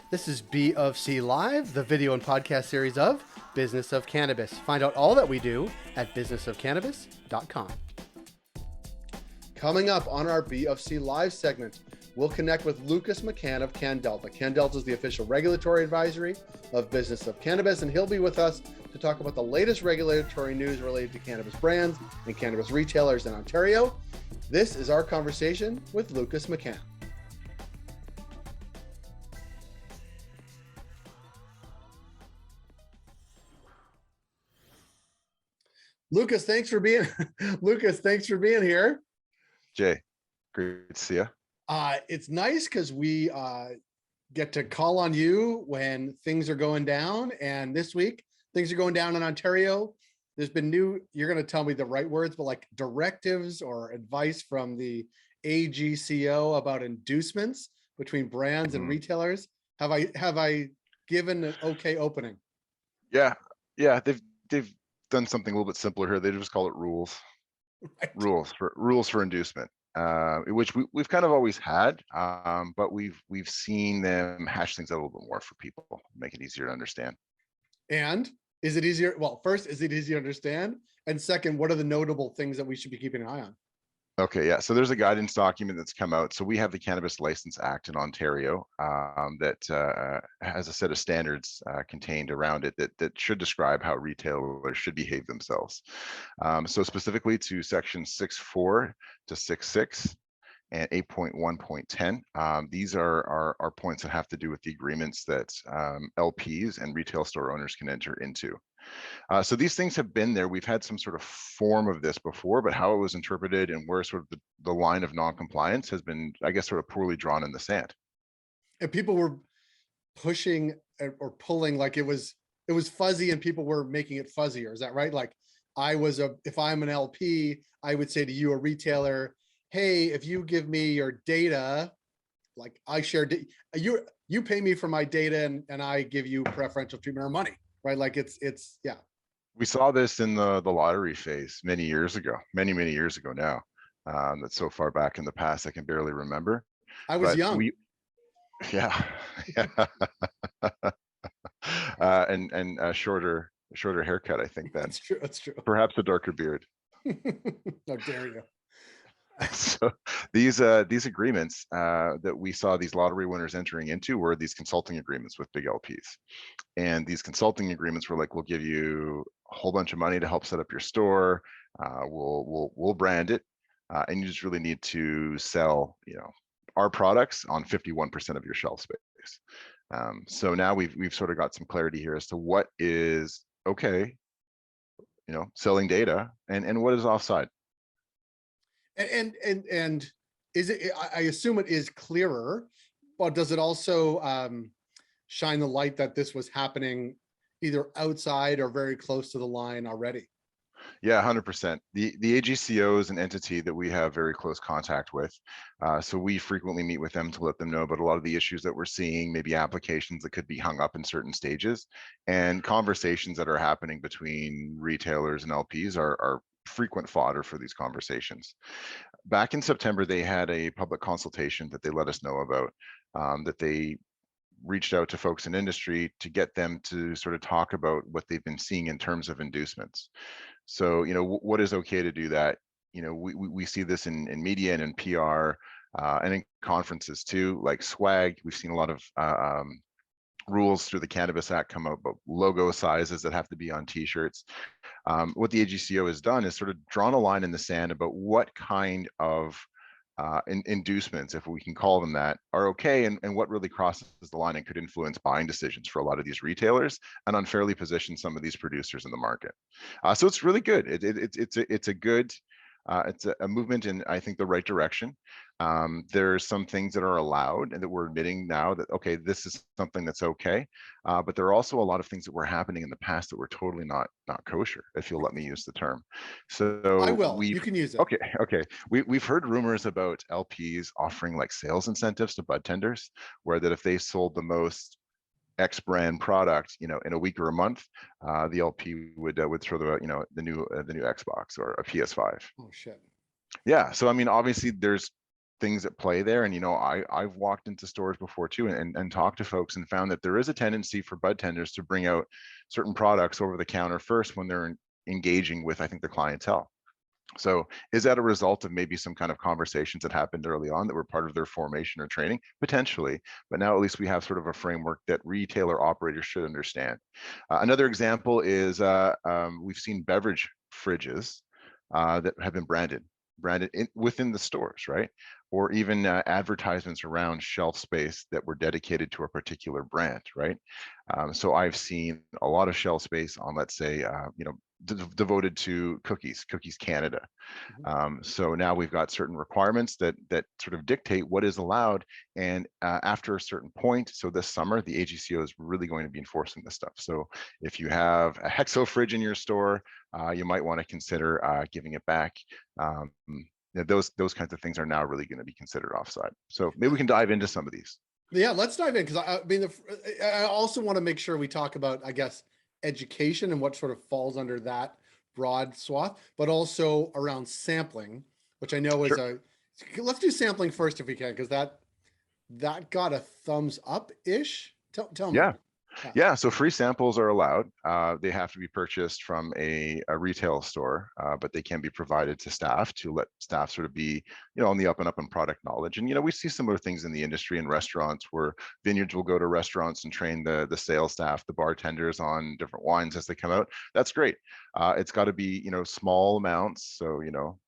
This is B of C Live, the video and podcast series of Business of Cannabis. Find out all that we do at businessofcannabis.com. Coming up on our B of C Live segment, we'll connect with Lucas McCann of CannDelta. CannDelta is the official regulatory advisory of Business of Cannabis, and he'll be with us to talk about the latest regulatory news related to cannabis brands and cannabis retailers in Ontario. This is our conversation with Lucas McCann. Lucas, thanks for being here. Jay, great to see you. It's nice because we get to call on you when things are going down. And this week, things are going down in Ontario. There's been you're going to tell me the right words, but like directives or advice from the AGCO about inducements between brands and retailers. Have I given an okay opening? Yeah, they've done something a little bit simpler here. They just call it rules. Right. Rules for inducement, which we've kind of always had, but we've seen them hash things out a little bit more for people, make it easier to understand. And is it easier? Well, first, is it easier to understand? And second, what are the notable things that we should be keeping an eye on? Okay, yeah. So there's a guidance document that's come out. So we have the Cannabis License Act in Ontario that has a set of standards contained around it that should describe how retailers should behave themselves. So specifically to section 6.4 to 6.6 and 8.1.10, these are points that have to do with the agreements that LPs and retail store owners can enter into. So these things have been there. We've had some sort of form of this before, but how it was interpreted and where sort of the line of non-compliance has been, I guess, sort of poorly drawn in the sand. And people were pushing or pulling like it was fuzzy and people were making it fuzzier. Is that right? Like if I'm an LP, I would say to you, a retailer, hey, if you give me your data, like I share, you pay me for my data and I give you preferential treatment or money. Right, like it's yeah. We saw this in the lottery phase many years ago, many years ago now. That's so far back in the past I can barely remember. I was young. Yeah. And a shorter haircut, I think. That's true. That's true. Perhaps a darker beard. How dare you? So these agreements that we saw these lottery winners entering into were these consulting agreements with big LPs. And these consulting agreements were like, we'll give you a whole bunch of money to help set up your store. We'll brand it. And you just really need to sell, our products on 51% of your shelf space. So now we've sort of got some clarity here as to what is okay, selling data and what is offside. And is it? I assume it is clearer, but does it also shine the light that this was happening either outside or very close to the line already? Yeah, 100%. The AGCO is an entity that we have very close contact with. So we frequently meet with them to let them know about a lot of the issues that we're seeing, maybe applications that could be hung up in certain stages, and conversations that are happening between retailers and LPs are frequent fodder for these conversations. Back in September, they had a public consultation that they let us know about, that they reached out to folks in industry to get them to sort of talk about what they've been seeing in terms of inducements. So, what is okay to do that? We see this in media and in PR and in conferences too, like swag. We've seen a lot of rules through the Cannabis Act come out about logo sizes that have to be on t-shirts. What the AGCO has done is sort of drawn a line in the sand about what kind of inducements, if we can call them that, are okay and what really crosses the line and could influence buying decisions for a lot of these retailers and unfairly position some of these producers in the market. So it's really good. It's a good it's a movement in, I think, the right direction. There's some things that are allowed and that we're admitting now that, okay, this is something that's okay. But there are also a lot of things that were happening in the past that were totally not kosher, if you'll let me use the term. So I will. You can use it. Okay. We've heard rumors about LPs offering like sales incentives to bud tenders, where that if they sold the most X brand product, in a week or a month, the LP would throw the new Xbox or a PS5. Oh shit. Yeah. So I mean, obviously there's things at play there. And, I've walked into stores before too and talked to folks and found that there is a tendency for bud tenders to bring out certain products over the counter first when they're engaging with, I think, the clientele. So is that a result of maybe some kind of conversations that happened early on that were part of their formation or training? Potentially, but now at least we have sort of a framework that retailer operators should understand. Another example is we've seen beverage fridges that have been branded within the stores, right? Or even advertisements around shelf space that were dedicated to a particular brand, right? So I've seen a lot of shelf space on, let's say, devoted to Cookies Canada. So now we've got certain requirements that sort of dictate what is allowed. And after a certain point, so this summer, the AGCO is really going to be enforcing this stuff. So if you have a Hexo fridge in your store, you might want to consider giving it back. Those kinds of things are now really going to be considered offside. So maybe we can dive into some of these. Yeah, let's dive in, because I mean, I also want to make sure we talk about, I guess, education and what sort of falls under that broad swath, but also around sampling, which I know is Sure. let's do sampling first if we can, because that got a thumbs up ish. Tell me. Yeah. Yeah, so free samples are allowed. They have to be purchased from a retail store, but they can be provided to staff to let staff sort of be, on the up and up in product knowledge. And, we see similar things in the industry in restaurants where vineyards will go to restaurants and train the sales staff, the bartenders on different wines as they come out. That's great. It's got to be, small amounts. So,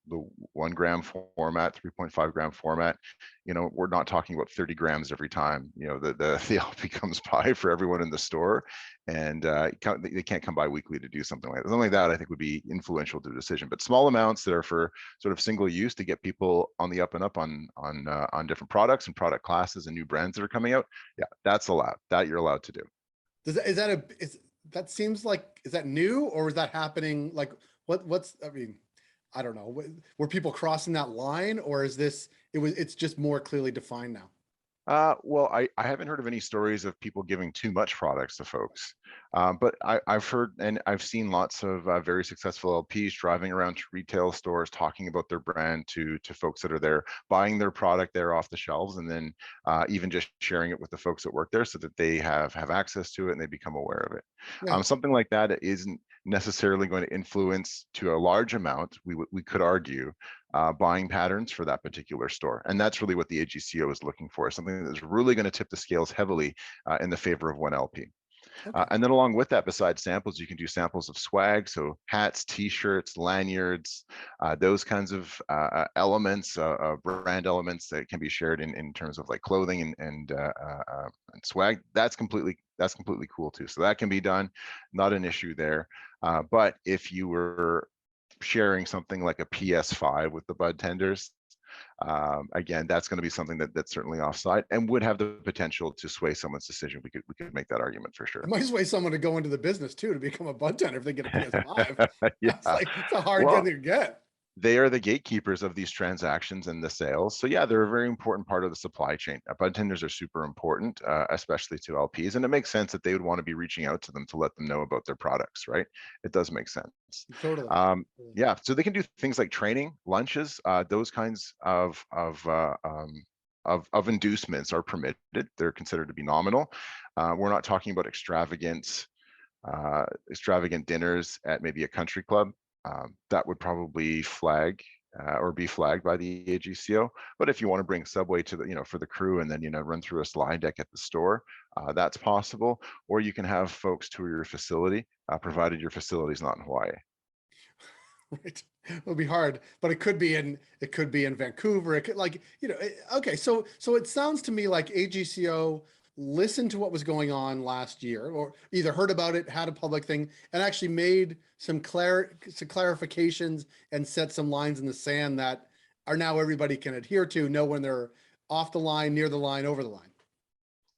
the 1 gram format, 3.5 gram format. We're not talking about 30 grams every time, the LP comes by for everyone in the store, and they can't come by weekly to do something like that. Something like that I think would be influential to the decision, but small amounts that are for sort of single use to get people on the up and up on different products and product classes and new brands that are coming out. Yeah, that's allowed. That you're allowed to do. That seems like, is that new, or is that happening? Like I mean, I don't know. Were people crossing that line, or is it's just more clearly defined now? Well, I haven't heard of any stories of people giving too much products to folks, but I've heard and I've seen lots of very successful LPs driving around to retail stores talking about their brand to folks that are there, buying their product there off the shelves, and then even just sharing it with the folks that work there so that they have access to it and they become aware of it. Yeah. Something like that isn't necessarily going to influence to a large amount, we could argue, buying patterns for that particular store. And that's really what the AGCO is looking for, something that's really going to tip the scales heavily in the favor of one LP. Okay. And then along with that, besides samples, you can do samples of swag, so hats, t-shirts, lanyards, those kinds of elements, brand elements that can be shared in terms of like clothing and swag. That's completely cool too. So that can be done, not an issue there. But if you were sharing something like a PS5 with the bud tenders, again, that's going to be something that's certainly offside and would have the potential to sway someone's decision. We could make that argument for sure. It might sway someone to go into the business too, to become a bud tender if they get a PS5. Yeah. It's a hard Well, thing to get. they are the gatekeepers of these transactions and the sales. So yeah, they're a very important part of the supply chain. Bud tenders are super important, especially to LPs, and it makes sense that they would want to be reaching out to them to let them know about their products, right? It does make sense. Totally. Yeah, so they can do things like training, lunches, those kinds of inducements are permitted. They're considered to be nominal. We're not talking about extravagant dinners at maybe a country club. That would probably flag or be flagged by the AGCO. But if you want to bring Subway to the, for the crew and then, run through a slide deck at the store, that's possible. Or you can have folks tour your facility, provided your facility is not in Hawaii. Right. It'll be hard, but it could be in Vancouver. It could, like, okay. So it sounds to me like AGCO listened to what was going on last year, or either heard about it, had a public thing, and actually made some clarifications and set some lines in the sand that are now everybody can adhere to, know when they're off the line, near the line, over the line.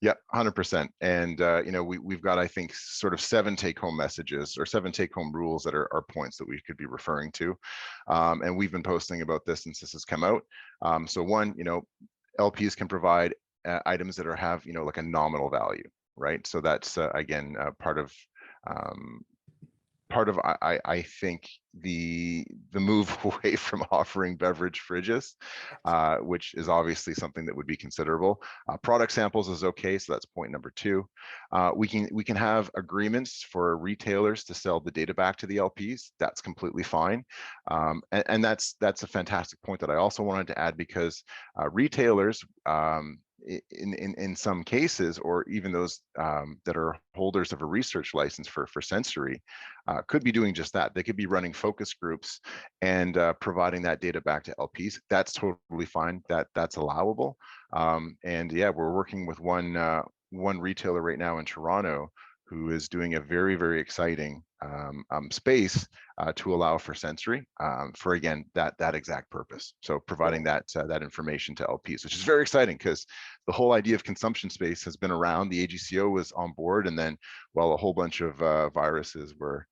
Yeah, 100%. And, we've got, I think, sort of 7 take-home messages or 7 take-home rules that are points that we could be referring to. And we've been posting about this since this has come out. So one, LPs can provide items that have, like a nominal value, right? So that's, again, part of part of I think the move away from offering beverage fridges, which is obviously something that would be considerable. Product samples is okay, so that's point number 2. We can have agreements for retailers to sell the data back to the LPs. That's completely fine, and that's a fantastic point that I also wanted to add, because retailers, in some cases, or even those that are holders of a research license for sensory, could be doing just that. They could be running focus groups and providing that data back to LPs. That's totally fine. That's allowable. And yeah, we're working with one retailer right now in Toronto who is doing a very, very exciting space to allow for sensory, for, again, that exact purpose. So providing that information to LPs, which is very exciting, because the whole idea of consumption space has been around. The AGCO was on board, and then, well, a whole bunch of viruses were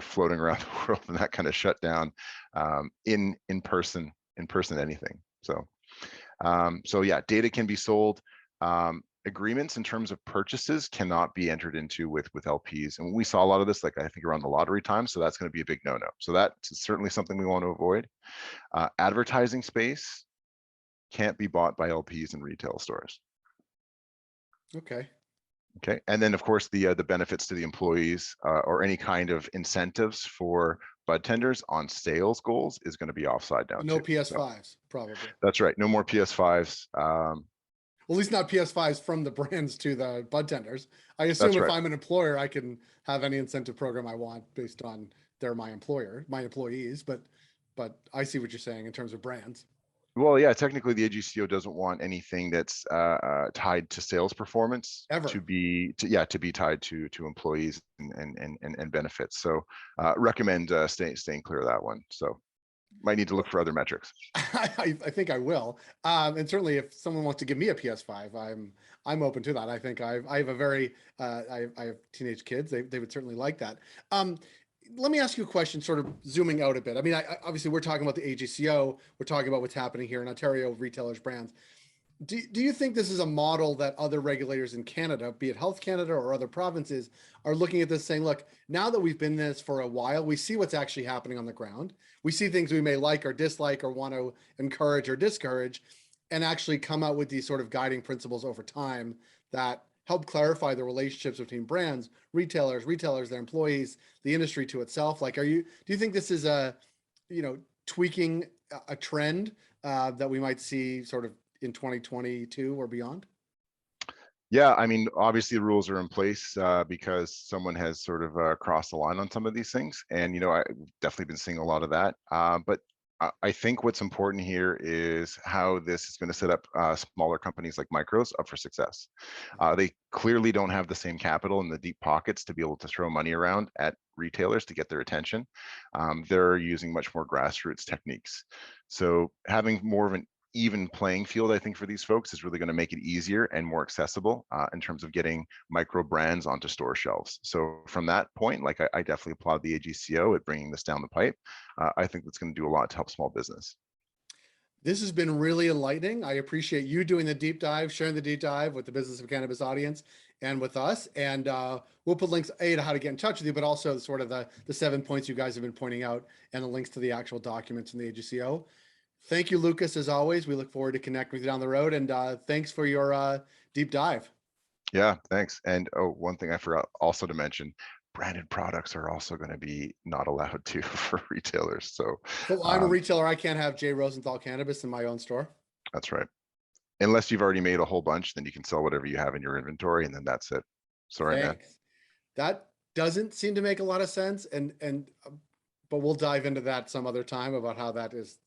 floating around the world, and that kind of shut down in person anything. So yeah, data can be sold. Agreements in terms of purchases cannot be entered into with LPs. And we saw a lot of this, like, I think around the lottery time. So that's going to be a big no-no. So that's certainly something we want to avoid. Advertising space can't be bought by LPs in retail stores. Okay. Okay. And then, of course, the benefits to the employees or any kind of incentives for bud tenders on sales goals is going to be offside down. No too. PS5s, So, probably. That's right. No more PS5s. Well, at least not PS5s from the brands to the bud tenders. I assume if I'm an employer, I can have any incentive program I want based on they're my employees. But I see what you're saying in terms of brands. Well, yeah, technically the AGCO doesn't want anything that's tied to sales performance Ever. to be tied to employees and benefits. So recommend staying clear of that one. So might need to look for other metrics. I think I will. And certainly if someone wants to give me a PS5, I'm open to that. I think I have a very, I have teenage kids. They would certainly like that. Let me ask you a question, sort of zooming out a bit. I mean, obviously we're talking about the AGCO. We're talking about what's happening here in Ontario, retailers, brands. Do you think this is a model that other regulators in Canada, be it Health Canada or other provinces, are looking at this saying, look, now that we've been in this for a while, we see what's actually happening on the ground. We see things we may like or dislike or want to encourage or discourage, and actually come out with these sort of guiding principles over time that help clarify the relationships between brands, retailers, their employees, the industry to itself. Like, do you think this is tweaking a trend that we might see sort of in 2022 or beyond? Yeah, I mean, obviously the rules are in place because someone has sort of crossed the line on some of these things. And, I've definitely been seeing a lot of that. But I think what's important here is how this is going to set up smaller companies like micros up for success. They clearly don't have the same capital in the deep pockets to be able to throw money around at retailers to get their attention. They're using much more grassroots techniques. So having more of an even playing field, I think, for these folks is really going to make it easier and more accessible in terms of getting micro brands onto store shelves. So from that point, like, I definitely applaud the AGCO at bringing this down the pipe. I think that's going to do a lot to help small business. This has been really enlightening. I appreciate you doing the deep dive, sharing the deep dive with the Business of Cannabis audience and with us. And we'll put links, to how to get in touch with you, but also sort of the 7 points you guys have been pointing out and the links to the actual documents in the AGCO. Thank you, Lucas, as always. We look forward to connecting with you down the road, and thanks for your deep dive. Yeah, thanks. And one thing I forgot also to mention, branded products are also going to be not allowed to for retailers. So I'm a retailer. I can't have J. Rosenthal Cannabis in my own store. That's right. Unless you've already made a whole bunch, then you can sell whatever you have in your inventory, and then that's it. Sorry, man. That doesn't seem to make a lot of sense. But we'll dive into that some other time about how that is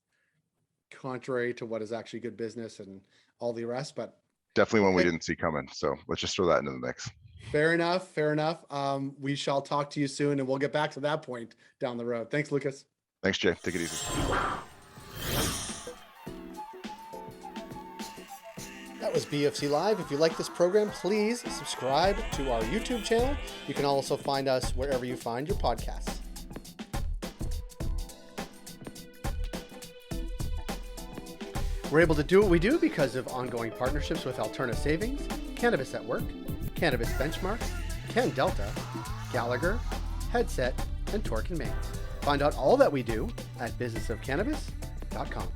contrary to what is actually good business and all the rest. But definitely one we didn't see coming. So let's just throw that into the mix. Fair enough. We shall talk to you soon, and we'll get back to that point down the road. Thanks, Lucas. Thanks, Jay. Take it easy. That was BFC Live. If you like this program, please subscribe to our YouTube channel. You can also find us wherever you find your podcasts. We're able to do what we do because of ongoing partnerships with Alterna Savings, Cannabis at Work, Cannabis Benchmark, CannDelta, Gallagher, Headset, and Torque in Maine. Find out all that we do at businessofcannabis.com.